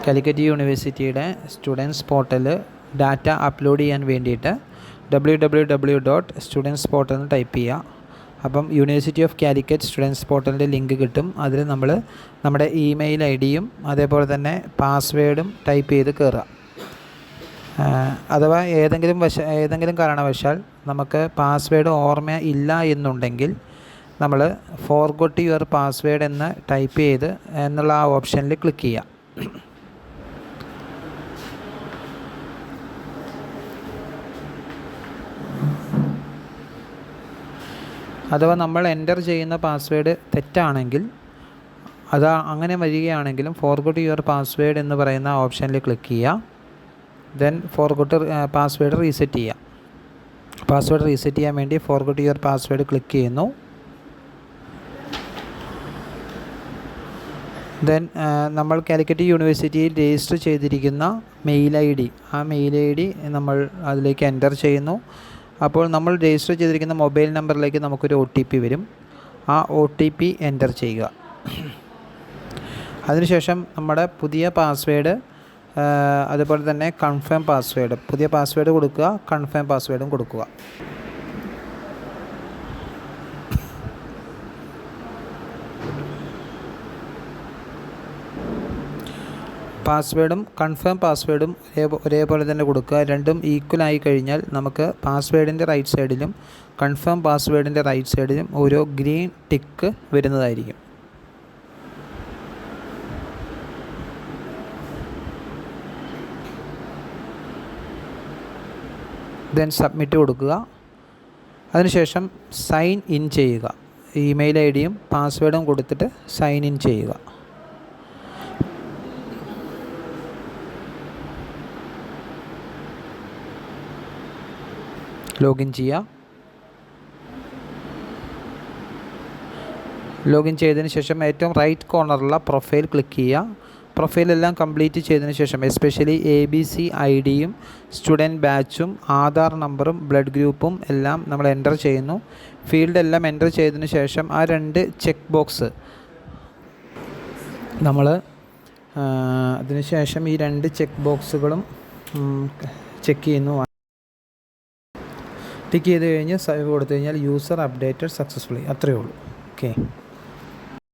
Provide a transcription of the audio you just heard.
കാലിക്കറ്റ് യൂണിവേഴ്സിറ്റിയുടെ students portal data upload ചെയ്യാൻ വേണ്ടിയിട്ട് www.studentsportal എന്ന് ടൈപ്പ് ചെയ്യുക. അപ്പം യൂണിവേഴ്സിറ്റി ഓഫ് കാലിക്കറ്റ് സ്റ്റുഡൻസ് പോർട്ടലിൻ്റെ ലിങ്ക് കിട്ടും. അതിൽ നമ്മൾ നമ്മുടെ ഇമെയിൽ ഐഡിയും അതേപോലെ തന്നെ പാസ്വേഡും ടൈപ്പ് ചെയ്ത് കയറുക. അഥവാ ഏതെങ്കിലും കാരണവശാൽ നമുക്ക് പാസ്വേഡ് ഓർമ്മ ഇല്ല എന്നുണ്ടെങ്കിൽ നമ്മൾ ഫോർഗോട്ട് യുവർ പാസ്വേഡ് എന്ന് ടൈപ്പ് ചെയ്ത് എന്നുള്ള ആ ഓപ്ഷനിൽ ക്ലിക്ക് ചെയ്യുക. അഥവാ നമ്മൾ എൻ്റർ ചെയ്യുന്ന പാസ്വേഡ് തെറ്റാണെങ്കിൽ അങ്ങനെ വരികയാണെങ്കിലും ഫോർഗോട്ട് യുവർ പാസ്വേഡ് എന്ന് പറയുന്ന ഓപ്ഷനിൽ ക്ലിക്ക് ചെയ്യുക. ദെൻ ഫോർഗോട്ട് പാസ്വേഡ് റീസെറ്റ് ചെയ്യുക. പാസ്വേഡ് റീസെറ്റ് ചെയ്യാൻ വേണ്ടി ഫോർഗോട്ട് യുവർ പാസ്വേഡ് ക്ലിക്ക് ചെയ്യുന്നു. ദെൻ നമ്മൾ കാലിക്കറ്റ് യൂണിവേഴ്സിറ്റിയിൽ രജിസ്റ്റർ ചെയ്തിരിക്കുന്ന മെയിൽ ഐ ഡി നമ്മൾ അതിലേക്ക് എൻ്റർ ചെയ്യുന്നു. അപ്പോൾ നമ്മൾ രജിസ്റ്റർ ചെയ്തിരിക്കുന്ന മൊബൈൽ നമ്പറിലേക്ക് നമുക്കൊരു OTP വരും. ആ OTP എൻ്റർ ചെയ്യുക. അതിനുശേഷം നമ്മുടെ പുതിയ പാസ്വേഡ് അതുപോലെ തന്നെ കൺഫേം പാസ്വേഡ്, പുതിയ പാസ്വേഡ് കൊടുക്കുക, കൺഫേം പാസ്വേഡും കൊടുക്കുക. പാസ്വേഡും കൺഫേം പാസ്വേഡും ഒരേപോലെ തന്നെ കൊടുക്കുക. രണ്ടും ഈക്വലായി കഴിഞ്ഞാൽ നമുക്ക് പാസ്വേഡിൻ്റെ റൈറ്റ് സൈഡിലും കൺഫേം പാസ്വേഡിൻ്റെ റൈറ്റ് സൈഡിലും ഓരോ ഗ്രീൻ ടിക്ക് വരുന്നതായിരിക്കും. ദെൻ സബ്മിറ്റ് കൊടുക്കുക. അതിനുശേഷം സൈൻ ഇൻ ചെയ്യുക. ഇമെയിൽ ഐഡിയും പാസ്വേഡും കൊടുത്തിട്ട് സൈൻ ഇൻ ചെയ്യുക. ലോഗിൻ ചെയ്യുക. ലോഗിൻ ചെയ്തതിന് ശേഷം ഏറ്റവും റൈറ്റ് കോർണറിലുള്ള പ്രൊഫൈൽ ക്ലിക്ക് ചെയ്യുക. പ്രൊഫൈലെല്ലാം കംപ്ലീറ്റ് ചെയ്തതിന് ശേഷം എസ്പെഷ്യലി ABC ID-യും സ്റ്റുഡൻറ്റ് ബാച്ചും ആധാർ നമ്പറും ബ്ലഡ് ഗ്രൂപ്പും എല്ലാം നമ്മൾ എൻ്റർ ചെയ്യുന്നു. ഫീൽഡ് എല്ലാം എൻ്റർ ചെയ്തതിന് ശേഷം ആ 2 ചെക്ക് ബോക്സ് നമ്മൾ അതിനുശേഷം ഈ 2 ചെക്ക് ബോക്സുകളും ചെക്ക് ചെയ്യുന്നു. ടിക്ക് ചെയ്ത് കഴിഞ്ഞ് സേവ് കൊടുത്തു കഴിഞ്ഞാൽ യൂസർ അപ്ഡേറ്റഡ് സക്സസ്ഫുള്ളി. അത്രയേ ഉള്ളൂ. ഓക്കെ.